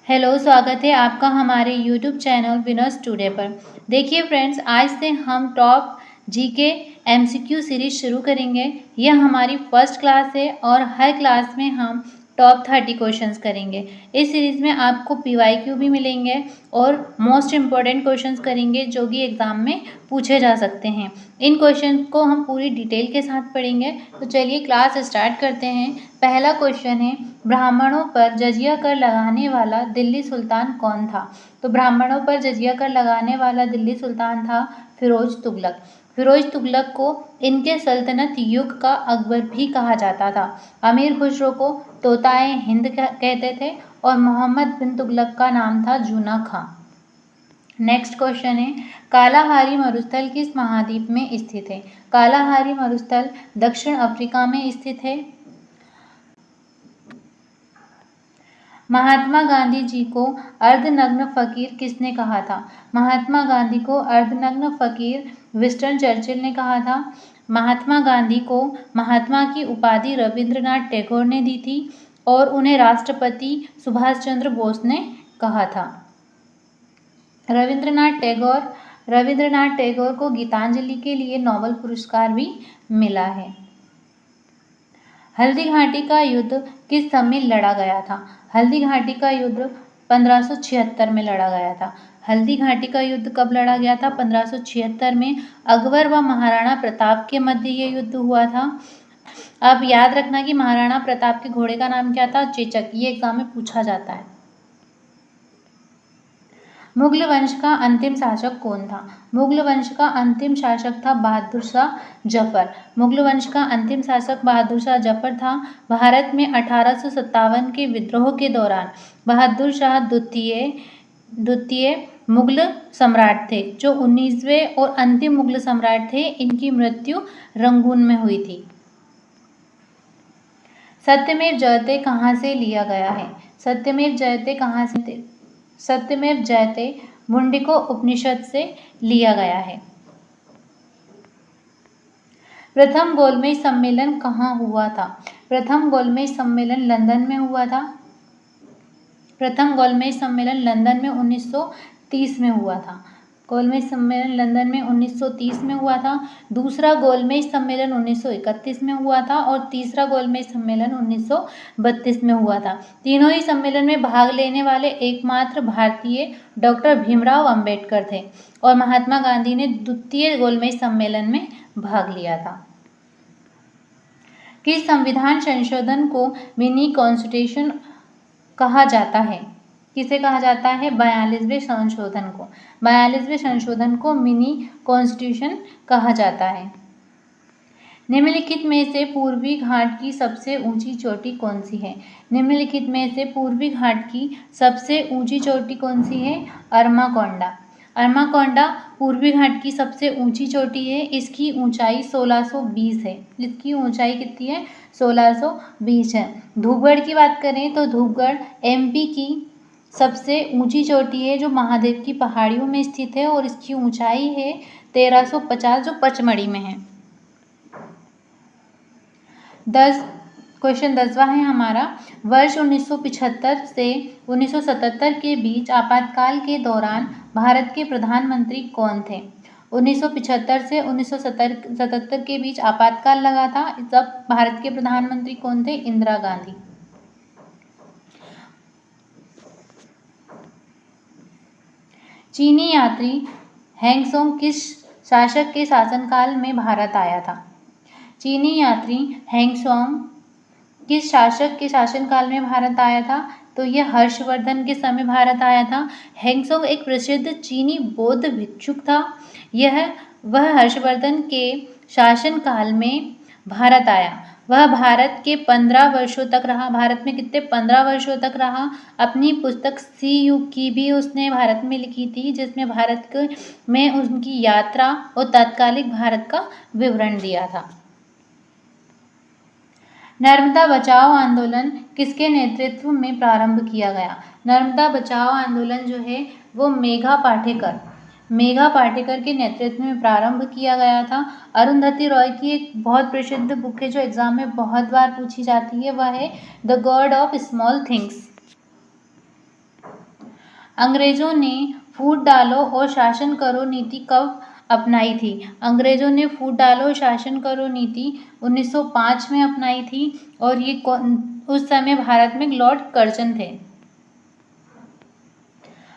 Hello, स्वागत है आपका हमारे यूट्यूब चैनल विनर्स टुडे पर। देखिए फ्रेंड्स, आज से हम टॉप जीके एमसीक्यू सीरीज शुरू करेंगे। यह हमारी फर्स्ट क्लास है और हर क्लास में हम टॉप 30 क्वेश्चंस करेंगे। इस सीरीज़ में आपको पीवाईक्यू भी मिलेंगे और मोस्ट इम्पॉर्टेंट क्वेश्चंस करेंगे जो कि एग्ज़ाम में पूछे जा सकते हैं। इन क्वेश्चन को हम पूरी डिटेल के साथ पढ़ेंगे। तो चलिए क्लास स्टार्ट करते हैं। पहला क्वेश्चन है, ब्राह्मणों पर जजिया कर लगाने वाला दिल्ली सुल्तान कौन था? तो ब्राह्मणों पर जजिया कर लगाने वाला दिल्ली सुल्तान था फिरोज तुगलक। फिरोज तुगलक को इनके सल्तनत युग का अकबर भी कहा जाता था। अमीर खुसरो को तोताए हिंद कहते थे और मोहम्मद बिन तुगलक का नाम था जूना खां। नेक्स्ट क्वेश्चन है, कालाहारी मरुस्थल किस महाद्वीप में स्थित है? कालाहारी मरुस्थल दक्षिण अफ्रीका में स्थित है। महात्मा गांधी जी को अर्धनग्न फकीर किसने कहा था? महात्मा गांधी को अर्धनग्न फकीर विंस्टन चर्चिल ने कहा था। महात्मा गांधी को महात्मा की उपाधि रविंद्रनाथ टैगोर ने दी थी और उन्हें राष्ट्रपति सुभाष चंद्र बोस ने कहा था। रविंद्रनाथ टैगोर को गीतांजलि के लिए नोबेल पुरस्कार भी मिला है। हल्दी घाटी का युद्ध किस समय लड़ा गया था? हल्दी घाटी का युद्ध 1576 में लड़ा गया था। हल्दी घाटी का युद्ध कब लड़ा गया था? 1576 में अकबर व महाराणा प्रताप के मध्य ये युद्ध हुआ था। अब याद रखना कि महाराणा प्रताप के घोड़े का नाम क्या था? चेचक। ये एग्जाम में पूछा जाता है। मुगल वंश का अंतिम शासक कौन था? मुगल वंश का अंतिम शासक था बहादुर शाह जफर। मुगल वंश का अंतिम शासक बहादुर शाह जफर था। भारत में 1857 के विद्रोह के दौरान बहादुर शाह द्वितीय मुगल सम्राट थे, जो 19वें और अंतिम मुगल सम्राट थे। इनकी मृत्यु रंगून में हुई थी। सत्यमेव जयते कहाँ से लिया गया है? सत्यमेव जयते कहाँ से? सत्यमेव जयते मुंडिको उपनिषद से लिया गया है। प्रथम गोलमेज सम्मेलन कहाँ हुआ था? प्रथम गोलमेज सम्मेलन लंदन में हुआ था। प्रथम गोलमेज सम्मेलन लंदन में 1930 में हुआ था। गोलमेज सम्मेलन लंदन में 1930 में हुआ था। दूसरा गोलमेज सम्मेलन 1931 में हुआ था और तीसरा गोलमेज सम्मेलन 1932 में हुआ था। तीनों ही सम्मेलन में भाग लेने वाले एकमात्र भारतीय डॉक्टर भीमराव अंबेडकर थे और महात्मा गांधी ने द्वितीय गोलमेज सम्मेलन में भाग लिया था। किस संविधान संशोधन को मिनी कॉन्स्टिट्यूशन कहा जाता है? किसे कहा जाता है? 42वें संशोधन को। 42वें संशोधन को मिनी कॉन्स्टिट्यूशन कहा जाता है। निम्नलिखित में से पूर्वी घाट की सबसे ऊंची चोटी कौन सी है? निम्नलिखित में से पूर्वी घाट की सबसे ऊंची चोटी कौन सी है? अरमाकोंडा। अरमाकोंडा पूर्वी घाट की सबसे ऊंची चोटी है। इसकी ऊंचाई 1620 है। इसकी ऊंचाई कितनी है? 1620 है। धूपगढ़ की बात करें तो धूपगढ़ एमपी की सबसे ऊंची चोटी है, जो महादेव की पहाड़ियों में स्थित है और इसकी ऊंचाई है 1350, जो पचमढ़ी में है। क्वेश्चन 10वां है हमारा, वर्ष 1975 से 1977 के बीच आपातकाल के दौरान भारत के प्रधानमंत्री कौन थे? 1975 से 1977 के बीच आपातकाल लगा था। तब भारत के प्रधानमंत्री कौन थे? इंदिरा गांधी। चीनी यात्री हैंगसोंग किस शासक के शासनकाल में भारत आया था? चीनी यात्री हैंगसोंग किस शासक के शासनकाल में भारत आया था? तो यह हर्षवर्धन के समय भारत आया था। हैंगसोंग एक प्रसिद्ध चीनी बौद्ध भिक्षुक था। वह हर्षवर्धन के शासनकाल में भारत आया। वह भारत के 15 वर्षों तक रहा। भारत में कितने? 15 वर्षों तक रहा। अपनी पुस्तक सी युग की भी उसने भारत में लिखी थी, जिसमें भारत में उनकी यात्रा और तत्कालिक भारत का विवरण दिया था। नर्मदा बचाओ आंदोलन किसके नेतृत्व में प्रारंभ किया गया? नर्मदा बचाओ आंदोलन जो है वो मेघा पाटेकर के नेतृत्व में प्रारंभ किया गया था। अरुंधति रॉय की एक बहुत प्रसिद्ध बुक है जो एग्जाम में बहुत बार पूछी जाती है, वह है the God of small things. अंग्रेजों ने फूट डालो और शासन करो नीति कब अपनाई थी? अंग्रेजों ने फूट डालो और शासन करो नीति 1905 में अपनाई थी और ये उस समय भारत में लॉर्ड कर्जन थे।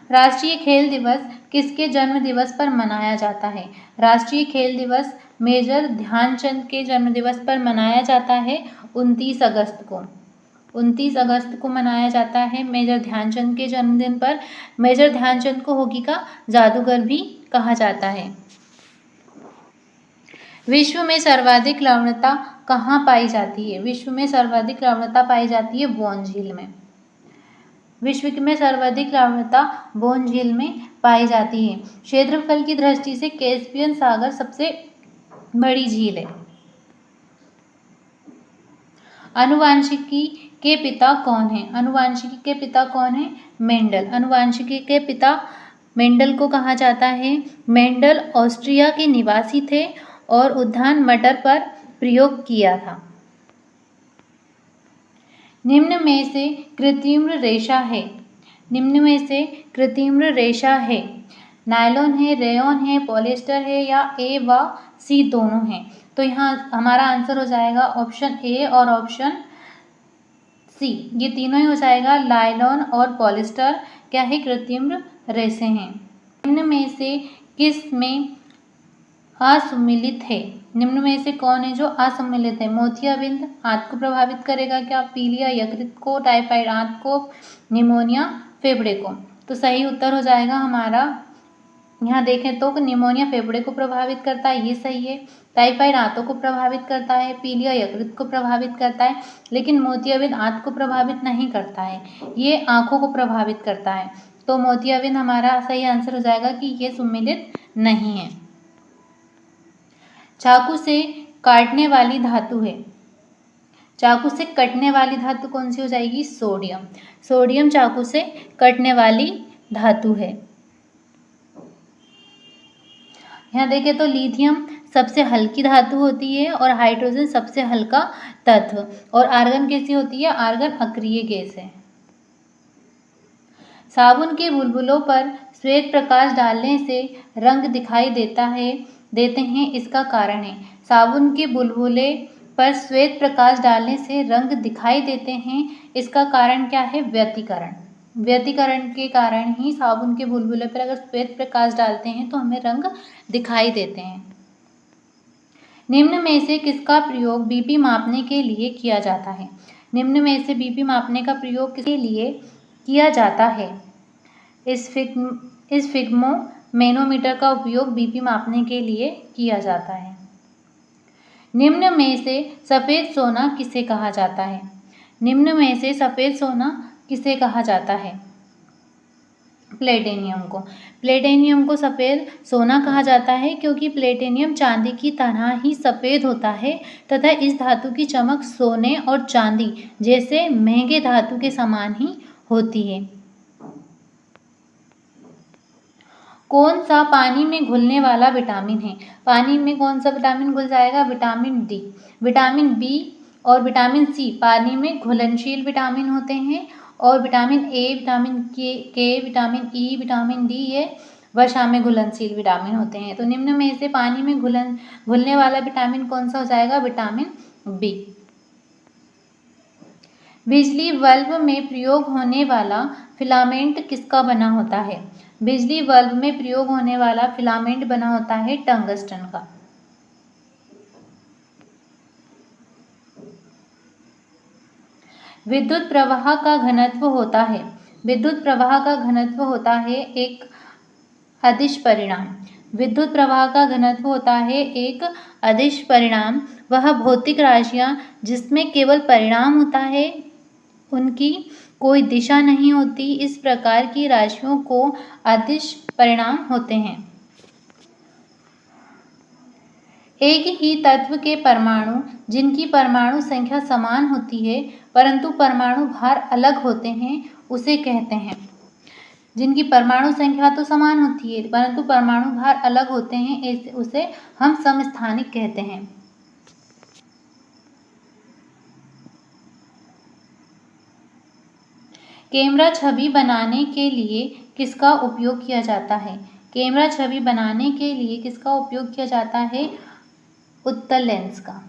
राष्ट्रीय खेल दिवस किसके जन्म दिवस पर मनाया जाता है? राष्ट्रीय खेल दिवस मेजर ध्यानचंद के जन्म दिवस पर मनाया जाता है 29 अगस्त को। 29 अगस्त को मनाया जाता है मेजर ध्यानचंद के जन्मदिन पर। मेजर ध्यानचंद को हॉकी का जादूगर भी कहा जाता है। विश्व में सर्वाधिक लवणता कहाँ पाई जाती है? विश्व में सर्वाधिक लवणता पाई जाती है बोन झील में। विश्व में सर्वाधिक लवणता बोन झील में पाई जाती है। क्षेत्रफल की दृष्टि से कैस्पियन सागर सबसे बड़ी झील है। आनुवांशिकी के पिता कौन है? आनुवांशिकी के पिता कौन है? मेंडल। आनुवांशिकी के पिता मेंडल को कहा जाता है। मेंडल ऑस्ट्रिया के निवासी थे और उद्यान मटर पर प्रयोग किया था। निम्न में से कृत्रिम रेशा है। निम्न में से कृत्रिम रेशा है। नायलॉन है, रेयॉन है, पॉलिएस्टर है या ए व सी दोनों हैं। तो यहाँ हमारा आंसर हो जाएगा ऑप्शन ए और ऑप्शन सी, ये तीनों ही हो जाएगा। नायलॉन और पॉलिएस्टर क्या है? कृत्रिम रेशे हैं। निम्न में से किस में असम्मिलित है? निम्न में से कौन है जो असम्मिलित है? मोतियाबिंद आंत को प्रभावित करेगा क्या? पीलिया यकृत को, टाइफाइड आंत को, निमोनिया फेफड़े को। तो सही उत्तर हो जाएगा हमारा, यहाँ देखें तो निमोनिया फेफड़े को प्रभावित करता है, ये सही है। टाइफाइड आंतों को प्रभावित करता है, पीलिया यकृत को प्रभावित करता है, लेकिन मोतियाबिंद आंत को प्रभावित नहीं करता है, ये आंखों को प्रभावित करता है। तो मोतियाबिंद हमारा सही आंसर हो जाएगा कि ये सम्मिलित नहीं है। चाकू से काटने वाली धातु है। चाकू से कटने वाली धातु कौन सी हो जाएगी? सोडियम। सोडियम चाकू से कटने वाली धातु है। यहाँ देखें तो लिथियम सबसे हल्की धातु होती है और हाइड्रोजन सबसे हल्का तत्व, और आर्गन कैसी होती है? आर्गन अक्रिय गैस है। साबुन के बुलबुलों पर श्वेत प्रकाश डालने से रंग दिखाई देते हैं, इसका कारण है। साबुन के बुलबुले पर श्वेत प्रकाश डालने से रंग दिखाई देते हैं, इसका कारण क्या है? व्यतिकरण। व्यतिकरण के कारण ही साबुन के बुलबुले पर अगर श्वेत प्रकाश डालते हैं तो हमें रंग दिखाई देते हैं। निम्न में से किसका प्रयोग बीपी मापने के लिए किया जाता है? निम्न में से बीपी मापने का प्रयोग किसके लिए किया जाता है? इस फिग्मो मैनोमीटर का उपयोग बीपी मापने के लिए किया जाता है। निम्न में से सफ़ेद सोना किसे कहा जाता है? निम्न में से सफ़ेद सोना किसे कहा जाता है? प्लेटिनियम को। प्लेटिनियम को सफ़ेद सोना कहा जाता है क्योंकि प्लेटिनियम चांदी की तरह ही सफ़ेद होता है तथा इस धातु की चमक सोने और चांदी जैसे महंगे धातु के समान ही होती है। कौन सा पानी में घुलने वाला विटामिन है? पानी में कौन सा विटामिन घुल जाएगा? Vitamin D. विटामिन बी और विटामिन सी पानी में घुलनशील विटामिन होते हैं, और विटामिन ए, विटामिन के, विटामिन ई, विटामिन डी ये वर्षा में घुलनशील विटामिन होते हैं। तो निम्न में से पानी में घुलने वाला विटामिन कौन सा हो जाएगा? Vitamin B. बिजली बल्ब में प्रयोग होने वाला फिलामेंट किसका बना होता है? बिजली बल्ब में प्रयोग होने वाला फिलामेंट बना होता है टंगस्टन का। विद्युत प्रवाह का घनत्व होता है। विद्युत प्रवाह का घनत्व होता है एक अदिश परिणाम। विद्युत प्रवाह का घनत्व होता है एक अदिश परिणाम। वह भौतिक राशियाँ जिसमें केवल परिणाम होता है, उनकी कोई दिशा नहीं होती, इस प्रकार की राशियों को अदिश परिणाम होते हैं। एक ही तत्व के परमाणु जिनकी परमाणु संख्या समान होती है परंतु परमाणु भार अलग होते हैं, उसे कहते हैं। जिनकी परमाणु संख्या तो समान होती है परंतु परमाणु भार अलग होते हैं, उसे हम समस्थानिक कहते हैं। कैमरा छवि बनाने के लिए किसका उपयोग किया जाता है? कैमरा छवि बनाने के लिए किसका उपयोग किया जाता है? उत्तल लेंस का।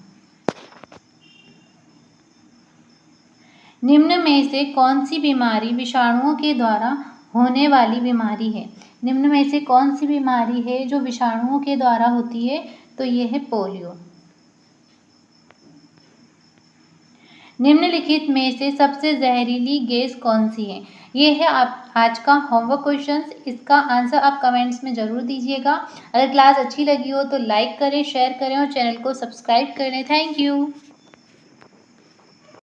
निम्न में से कौन सी बीमारी विषाणुओं के द्वारा होने वाली बीमारी है? निम्न में से कौन सी बीमारी है जो विषाणुओं के द्वारा होती है? तो ये है पोलियो। निम्नलिखित में से सबसे जहरीली गैस कौन सी है? ये है आप आज का होमवर्क क्वेश्चंस। इसका आंसर आप कमेंट्स में ज़रूर दीजिएगा। अगर क्लास अच्छी लगी हो तो लाइक करें, शेयर करें और चैनल को सब्सक्राइब करें। Thank you.